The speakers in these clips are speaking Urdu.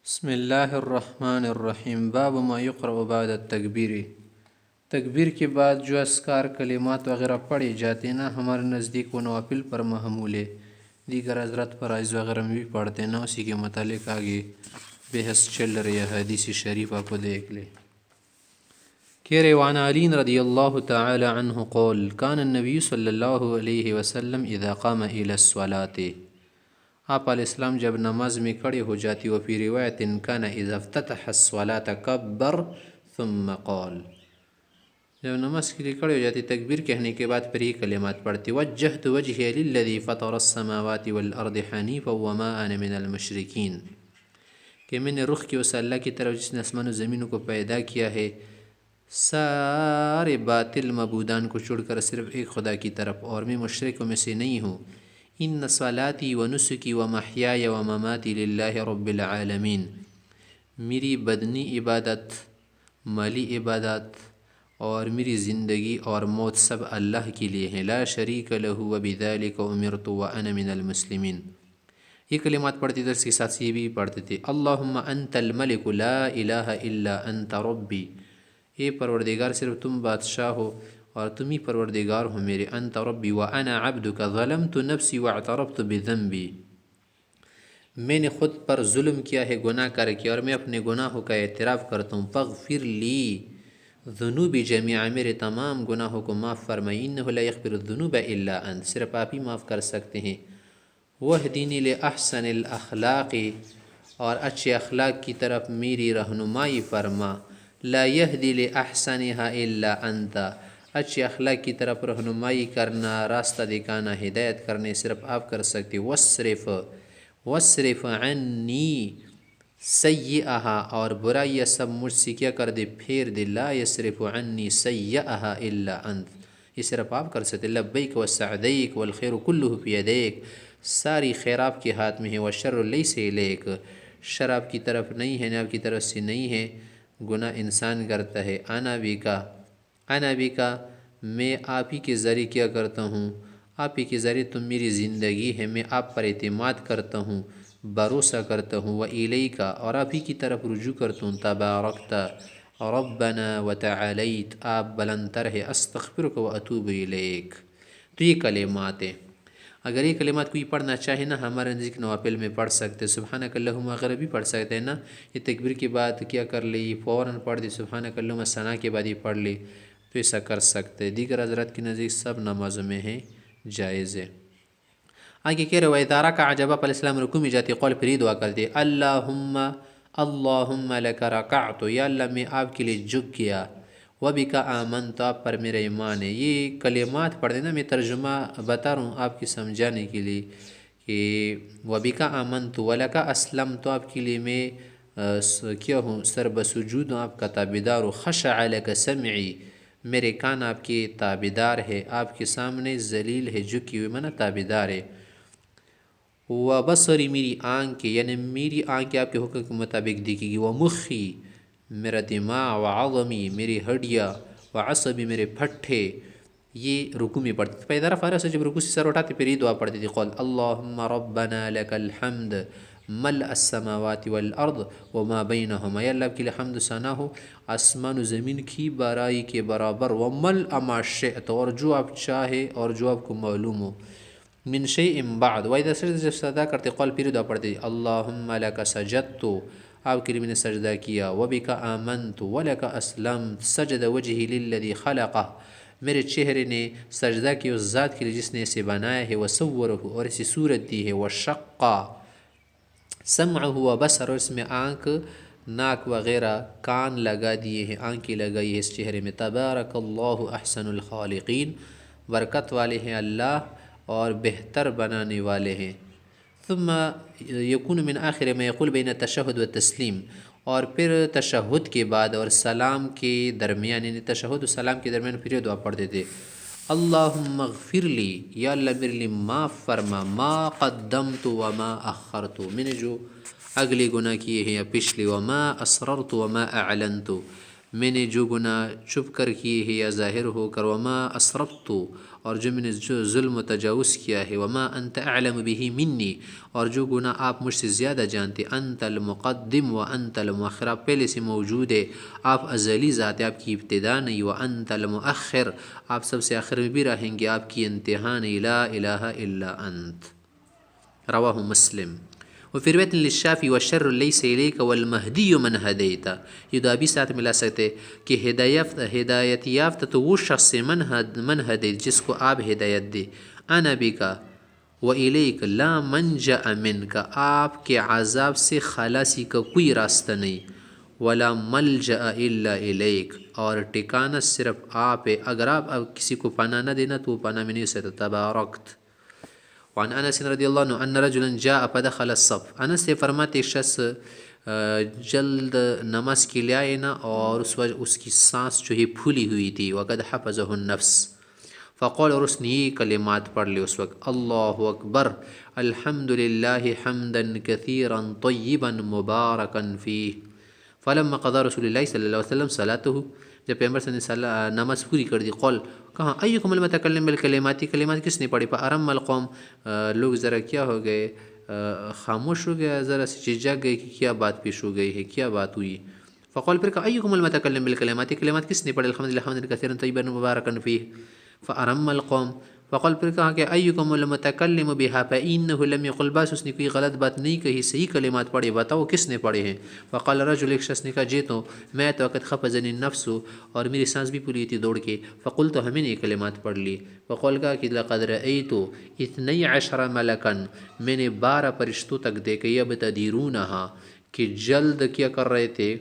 بسم اللہ الرحمن الرحیم باب ما یقرأ بعد التکبیر۔ تکبیر کے بعد جو اذکار کلمات وغیرہ پڑھے جاتے ہیں نا، ہمارے نزدیک وہ نوافل پر محمول ہے، دیگر حضرات فرائض وغیرہ میں بھی پڑھتے ہیں نا، اسی کے متعلق آگے بحث چل رہی ہے۔ حدیث شریفہ کو دیکھ لے۔ کہہ رہے وعن علی رضی اللہ تعالی عنہ قول کان النبی صلی اللہ علیہ وسلم اذا قام الى الصلاة، آپ علیہ السلام جب نماز میں کھڑے ہو جاتی، وفی روایت کان اذا افتتح الصلاة کبر ثم قال، جب نماز کے لیے کھڑے ہو جاتی تکبیر کہنے کے بعد پھر یہ کلمات پڑھتی، وجہت وجہی للذی فطر السماوات والارض حنیفا وما انا من المشرکین، کہ میں نے رخ کیا اس اللہ کی طرف جس نے آسمان و زمینوں کو پیدا کیا ہے، سارے باطل معبودان کو چھوڑ کر صرف ایک خدا کی طرف، اور میں مشرکوں میں سے نہیں ہوں۔ ان صلاتی و نسکی و محیای و مماتی للہ رب العالمین، میری بدنی عبادت، مالی عبادت اور میری زندگی اور موت سب اللہ کے لیے ہیں، لا شریک لہ وبذالک امرت وانا من المسلمین۔ یہ کلمات پڑھتے تھے، اس کے ساتھ یہ بھی پڑھتے تھے اللہم انت الملک لا الہ الا انت ربی، اے پروردگار صرف تم بادشاہ ہو اور تم ہی پروردگار ہو میرے، انت ربی وانا عبدک ظلمت نفسی واعترفت بذنبی، میں نے خود پر ظلم کیا ہے گناہ کر کے اور میں اپنے گناہوں کا اعتراف کرتا ہوں، فاغفر لی ذنوبی جمیعا، میرے تمام گناہوں کو معاف فرمائی، انہ لا یغفر الذنوب الا انت، صرف آپ ہی معاف کر سکتے ہیں، وہدینی لاحسن الاخلاق، اور اچھے اخلاق کی طرف میری رہنمائی فرما، لا یہدی لاحسنها الا انت، اچھے اخلاق کی طرف رہنمائی کرنا، راستہ دکھانا، ہدایت کرنے صرف آپ کر سکتے، وصرف عنی سیئہا، اور برائیہ سب مجھ سے کیا کر دے، پھیر دے، لا یصرف عنی سیئہا الا انت، یہ صرف آپ کر سکتے، لبیک وسعدیک والخیر کلہ فی یدیک، ساری خیر آپ کے ہاتھ میں ہے، والشر لیس الیک، شر آپ کی طرف نہیں ہے، آپ کی طرف سے نہیں ہے، گناہ انسان کرتا ہے، انا بکا، میں آپ ہی کے ذریعے کیا کرتا ہوں، آپ ہی کے ذریعے تم میری زندگی ہے، میں آپ پر اعتماد کرتا ہوں، بھروسہ کرتا ہوں، وإلیک، اور آپ ہی کی طرف رجوع کرتا ہوں، تبارکت ربنا وتعالیت، آپ بلندتر ہے، استغفرک واتوب الیک۔ تو یہ کلمات ہیں، اگر یہ کلمات کوئی پڑھنا چاہے نا، ہمارے نزدیک نوافل میں پڑھ سکتے، سبحانک اللہم وغیرہ بھی پڑھ سکتے ہیں نا، یہ تکبیر کے بعد کیا کر لے، یہ فوراً پڑھ دے، سبحانک اللہم ثنا کے بعد یہ پڑھ لے، تو ایسا کر سکتے، دیگر حضرات کی نزدیک سب نمازوں میں ہیں، جائز ہے۔ آگے کہہ رہے وَإِذَا رَكَعَ، جب آپ علیہ السلام رکوع میں جاتے، قول پھر یہ دعا کرتے، اللہم لک رکعت، یا اللہ میں آپ کے لیے جھک گیا، وَبِكَ آمَنْتُ، آپ پر میرا ایمان ہے۔ یہ کلمات پڑھ دینا، میں ترجمہ بتا رہا ہوں آپ کی سمجھانے کے لیے، کہ وَبِكَ آمَنْتُ وَلَكَ أَسْلَمْتُ، آپ کے لیے میں کیا ہوں، سر بسجود ہوں، آپ کا تابعدار ہوں، خَشَعَ لَكَ سَمْعِي، میرے کان آپ کے تابعدار ہے، آپ کے سامنے ذلیل ہے، جھکی ہوئی معنی تابعدار ہے، وَبَصَرِي، میری آنکھ، یعنی میری آنکھ آپ کے حکم کے مطابق دیکھے گی، وَمُخِّي، میرا دماغ، وَعَظَمِي، میری ہڈیاں، وَعَصَبِي، میرے پھٹھے، یہ رکوع میں پڑھتے تھے۔ فَإِذَا رَفَعَ رَأْسَهُ، جب رکوع سے سر اٹھاتے پھر یہ دعا پڑھتے تھے، قول اللہم ربنا لک الحمد ملء السماوات والارض وما بینہما، یا اللہ کے لیے حمد و ثنا ہو آسمان و زمین کی بڑائی کے برابر، وملء ما شئت، اور جو آپ چاہے اور جو آپ کو معلوم ہو، من شیء بعد، وَإِذَا سجد، جب سجدہ کرتے، قول پھر دعا پڑھتے اللہم لک سجدت، آپ کے لیے میں نے سجدہ کیا، وَبِكَ آمَنْتُ وَلَكَ أَسْلَمْتُ، سجد وجہی للذی خلقہ، میرے چہرے نے سجدہ کی اس ذات کے لیے جس نے اسے بنایا ہے، وَصَوَّرَهُ، اور اسے صورت دی ہے، وَشَقَّ سَمْعَهُ وَبَصَرَهُ، اور اس میں آنکھ، ناک وغیرہ، کان لگا دیے ہیں، آنکھیں لگائی ہے اس چہرے میں، تبارک اللہ احسن الخالقین، برکت والے ہیں اللہ اور بہتر بنانے والے ہیں۔ ثم یکون من آخر ما یقول بین التشہد والتسلیم، اور پھر تشہد کے بعد اور سلام کے درمیان، یعنی تشہد و سلام کے درمیان پھر یہ دعا پڑھتے تھے اللہم اغفر لی، یا اللہ میرے لیے معاف فرما، ما قدمت وما اخرت، میں نے جو اگلے گناہ کیے ہیں یا پچھلے، وما اسررت وما اعلنت، میں نے جو گناہ چھپ کر کیے ہیں یا ظاہر ہو کر، وما اسرفت، اور جو میں نے جو ظلم و تجاوز کیا ہے، وما انت اعلم به منی، اور جو گناہ آپ مجھ سے زیادہ جانتے، انت المقدم و انت المؤخر، آپ پہلے سے موجود ہے، آپ ازلی ذات ہے، آپ کی ابتدا نہیں، و انت المؤخر، آپ سب سے آخر میں بھی رہیں گے، آپ کی انتہا نہیں، لا الہ الا انت۔ رواہ مسلم۔ وفی روایت للشافعی والشر لیس الیک والمہدی من ہدیت، یہ دو بھی ساتھ ملا سکتے کہ ہدایت یافتہ تو وہ شخص سے من ہدیت جس کو آپ ہدایت دے، انا بکا و الیک لا منجأ منک، آپ کے عذاب سے خلاصی کا کوئی راستہ نہیں، ولا ملجأ الا الیک، اور ٹھکانہ صرف آپ ہے، اگر آپ کسی کو پناہ نہ دینا تو وہ پناہ میں نہیں سکتا، تبارکت۔ وعن انس رضی اللہ عنہ ان رجلا جاء فدخل الصف، انس سے فرماتے ایک شخص جلد نماز کے لیے آئے نا، اور اس کی سانس جو ہے پھولی ہوئی تھی، وقد حفظه النفس، فقال، اور اس نے یہ کلمات پڑھ لی اس وقت، اللہ اکبر، الحمد للہ حمدا کثیرا طیبا مبارکا فیہ، فلما قضا رسول اللہ صلی اللہ علیہ وسلم صلاته، جب پیغمبر صلی اللہ علیہ وسلم نماز پوری کر دی، قول، کہاں، ایکم المتکلم بالکلمات، کلمات کس نے پڑھی، فارم القوم، لوگ ذرا کیا ہو گئے، خاموش ہو گیا، ذرا سی جاگ گئے کہ کیا بات پیش ہو گئی ہے، کیا بات ہوئی۔ فقول، پھر کہا، ایکم المتکلم بالکلمات، کلمات کس نے پڑھی، الحمد للہ حمدا کثیرا طیبا مبارکا فیہ، فارم القوم، فقول، پھر کہا کہ ایکم المتکلم بها فانه لم يقل باس، اس نے کوئی غلط بات نہیں کہی، صحیح کلمات پڑھے، بتاؤ کس نے پڑھے ہیں۔ فقال رجل، ایک شخص نے کہا، جیتو میں تو وقت خفضنی النفس، اور میری سانس بھی پوری تھی دوڑ کے، فقلت، ہمیں نے یہ کلمات پڑھ لی، فقول، کہا کہ لقد رأیت 12 ملکا، میں نے 12 فرشتوں تک دیکھے، یبتدرونہا، کہ جلد کیا کر رہے تھے،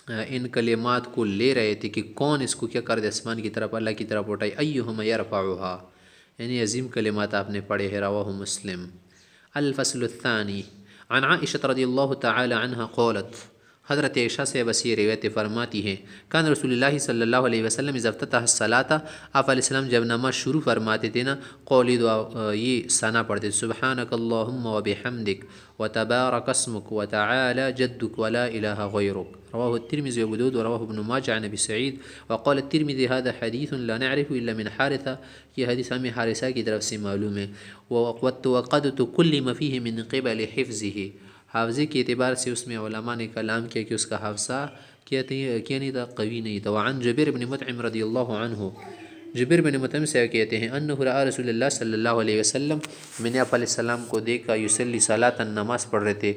ان کلمات کو لے رہے تھے کہ کون اس کو کیا کر دے، آسمان کی طرف، اللہ کی طرف اٹھائے، ایہم یرفعها، یعنی عظیم کلمات آپ نے پڑھے ہیں، رواہ مسلم۔ الفصل الثانی، عن عائشہ رضی اللہ تعالی عنہ قولت، حضرت عائشہ سے بس یہ روایت فرماتی ہیں، کان رسول اللہ صلی اللہ علیہ وسلم اذا افتتح الصلاۃ، آپ علیہ السلام جب نماز شروع فرماتے تھے نا، قولی دعا، یہ ثنا پڑھتے تھے، سبحانک اللہم وبحمدک وتبارک اسمک وتعالی جدک ولا الہ غیرک، رواه الترمذي وابو داود ورواه ابن ماجه عن ابي سعيد، وقال الترمذي هذا حديث لا نعرفه الا من حارثه، یہ حدیث ہمیں حارثہ کی طرف سے معلوم ہے، وقد تكلم فيه من قبل حفظه، حافظے کے اعتبار سے اس میں علماء نے کلام کیا کہ اس کا حافظہ کیا نہیں تھا، قوی نہیں تھا۔ وعن جبیر بن مطعم رضی اللہ عنہ، جبیر بن مطعم سے کہتے ہیں، انہ رأى رسول اللہ صلی اللہ علیہ وسلم، میں نے آپ علیہ السلام کو دیکھا، یصلی صلاۃ، نماز پڑھ رہے تھے،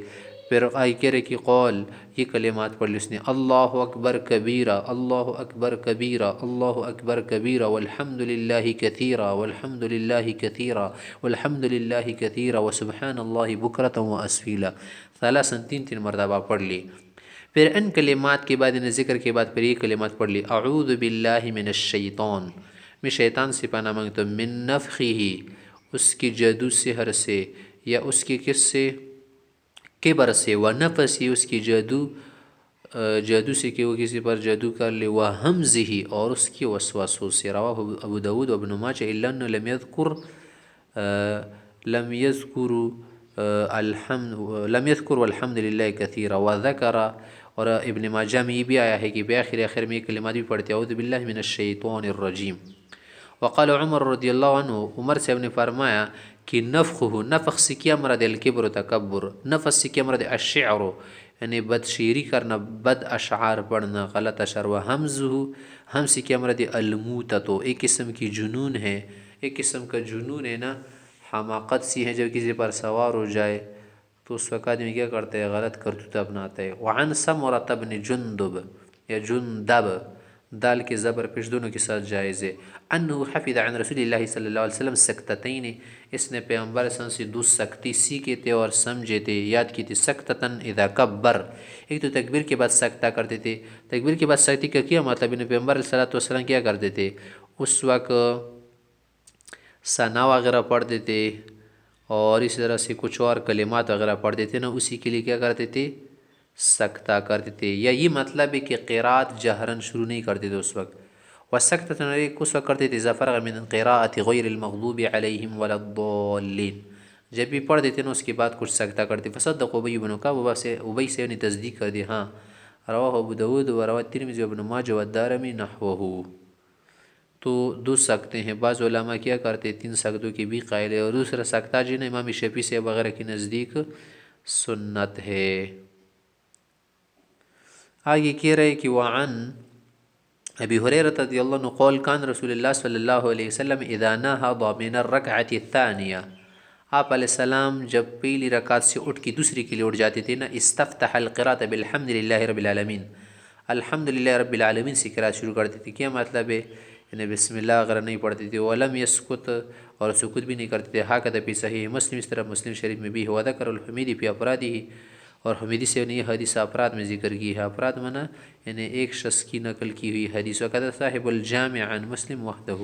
پھر کہہ رہے کہ قول، یہ کلمات پڑھ لی اس نے، اللہ اکبر کبیرہ، اللہ اکبر کبیرہ، اللہ اکبر کبیرہ، والحمد للہ کثیرہ، والحمد للہ کثیرہ، والحمد للہ کثیرہ، وسبحان اللہ بکرۃ واصیلا، ثلاثاً، 3 مرتبہ پڑھ لی۔ پھر ان کلمات کے بعد، ان ذکر کے بعد پھر یہ کلمات پڑھ لی، اعوذ باللہ من الشیطان، میں شیطان سے پناہ مانگتا ہوں، من نفخہ، اس کی جادو سحر سے، یا اس کی کس سے، کبر سے، ونفسی، اس کی جادو سے کہ وہ کسی پر جادو کر لے، وہمزہ، اور اس کی وسوسوں سے، رواہ ابو داود وابن ماجہ، الا انہ لم یذکر والحمد للہ کثیرا، وذکر، اور ابن ماجہ میں یہ بھی آیا ہے کہ آخر میں یہ کلمات بھی پڑھتے، اعوذ باللہ من الشیطان الرجیم۔ وقال عمر رضی اللہ عنہ، عمر سے نے فرمایا کہ نفخ سے کیا مراد، الکبر، تکبر، نفس سے کیا مراد، الشعر، یعنی بد شعری کرنا، بد اشعار پڑھنا، غلط اشعار، ہم سے کیا مراد، الموتۃ، ایک قسم کی جنون ہے، ایک قسم کا جنون ہے نا، حماقت سی ہے، جب کسی پر سوار ہو جائے تو اس وقت آدمی کیا کرتا ہے، غلط کرتوت اپناتا ہے۔ وعن سمرۃ بن جندب، یا جندب، دال کے زبر پیش دونوں کے ساتھ جائز ہے، انہ حفظ عن رسول اللہ صلی اللہ علیہ وسلم سکتتین، اس نے پیغمبر صلی اللہ علیہ وسلم سے 2 سکتی سیکھے تھے اور سمجھے تھے، یاد کی تھی، سکتتن اذا کبر، ایک تو تکبیر کے بعد سکتہ کرتے تھے، تکبیر کے بعد سکتی کا کیا مطلب، انہیں پیغمبر صلی اللہ علیہ وسلم کیا کرتے تھے، اس وقت ثنا وغیرہ پڑھتے تھے، اور اسی طرح سے کچھ اور کلمات وغیرہ پڑھتے تھے نا، اسی کے لیے کیا کرتے تھے، سکتہ کرتے تھے، یا یہ مطلب ہے کہ قراءت جہرن شروع نہیں کرتے تھے اس وقت، وسکتۃ، اس وقت کرتے تھے، اذا فرغ من قراءۃ غیر المغضوب علیہم ولا الضالین، جب بھی پڑھ دیتے نا اس کے بعد کچھ سکتہ کرتے، فصدق ابی بن کعب، ابی سے انہیں تصدیق کر دی، ہاں رواہ ابو داود و رواه ترمذی و ابن ماجہ و الدارمی نحوہ۔ تو دو سکتے ہیں، بعض علماء کیا کرتے 3 سکتوں کی بھی قائل ہے، اور دوسرا سکتہ جن امام شفیع سے وغیرہ کے نزدیک سنت ہے۔ آگے کہہ رہے کہ وعن ابی ہریرہ رضی اللہ عنہ قال کان رسول اللہ صلی اللہ علیہ وسلم اذا نہض من الرکعۃ الثانیہ، آپ علیہ السلام جب پہلی رکعت سے اٹھ کے دوسری کے لیے اٹھ جاتے تھے نا، استفتح القراءۃ بالحمد للہ رب العالمین، الحمد للہ رب العالمین سے قراءت شروع کرتے تھے۔ کیا مطلب ہے؟ یعنی بسم اللہ وغیرہ نہیں پڑھتے تھے، ولم یسکت، اور سکوت بھی نہیں کرتے تھے۔ ہاکذا فی صحیح مسلم، اس طرح مسلم شریف میں بھی ہے، وذکر الحمیدی فی افرادہ، اور حمیدی سے یہ حدیث افراد میں ذکر کی ہے۔ افراد منع یعنی ایک شخص کی نقل کی ہوئی حدیث۔ وکذا صاحب الجامع عن مسلم وحدہ۔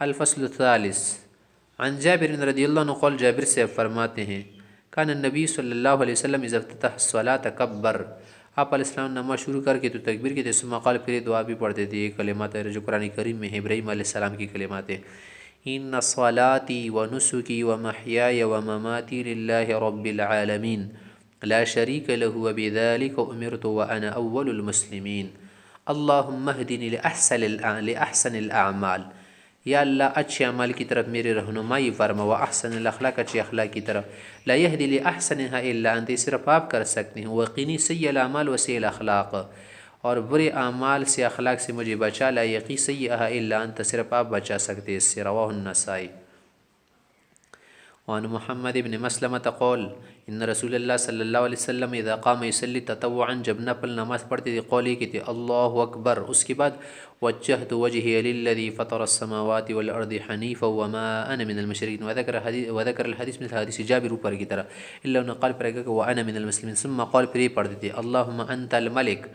الفصل الثالث عن جابر رضی اللہ عنہ قال، جابر سے فرماتے ہیں کان النبی صلی اللہ علیہ وسلم اذا افتتح الصلاۃ کبر، آپ علیہ السلام نماز شروع کر کے تو تکبیر کے تھے، ثم قال، پھر دعا بھی پڑھتے تھے۔ یہ کلمات جو قرآن کریم میں ہے، ابراہیم علیہ السلام کی کلمات ہیں، ان صلاتی و نسکی و محیای و مماتی للہ رب العالمین لا شریک له وبذلک امرت وانا اول المسلمین اللہم اہدنی لأحسن الاعمال، یا اللہ اچھے اعمال کی طرف میرے رہنمائی فرما، و احسن الاخلاق، اچھے اخلاق کی طرف، لا یہدی لأحسنها الا انت، صرف آپ کر سکتے ہیں، وقینی سیء الاعمال و سیء الاخلاق، اور برے اعمال سے اخلاق سے مجھے بچا، لا یقی سیئها الا انت، صرف آپ بچا سکتے اس سے۔ رواہ النسائی۔ وعن محمد بن مسلمة قال ان رسول اللہ صلی اللہ علیہ وسلم اذا قام يصلي تطوعا، جب نفل نماز پڑھتے تھے، قولی کی تھی اللہ اکبر، اس کے بعد وجہت وجہی للذی فطر السماوات والارض حنیفا وما انا من المشرکین، وذکر الحدیث مثل حدیث جابر اوپر کی طرح، الا انہ قال پر کہ وانا من المسلمین، ثم قال پھر پڑھتے تھے اللہم انت الملک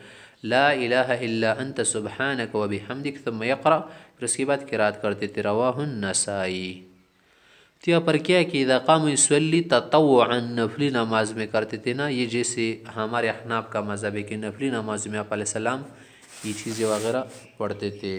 لا الہ الا انت سبحانک وبحمدک، ثم یقرأ، پھر اس کے بعد قرات کرتے تھے۔ رواہ النسائی۔ تو یہاں پر کیا ہے کہ اذا قام یصلی تطوعا، نفلی نماز میں کرتے تھے نا، یہ جیسے ہمارے احناف کا مذہب ہے کہ نفلی نماز میں آپ علیہ السلام یہ چیزیں وغیرہ پڑھتے تھے۔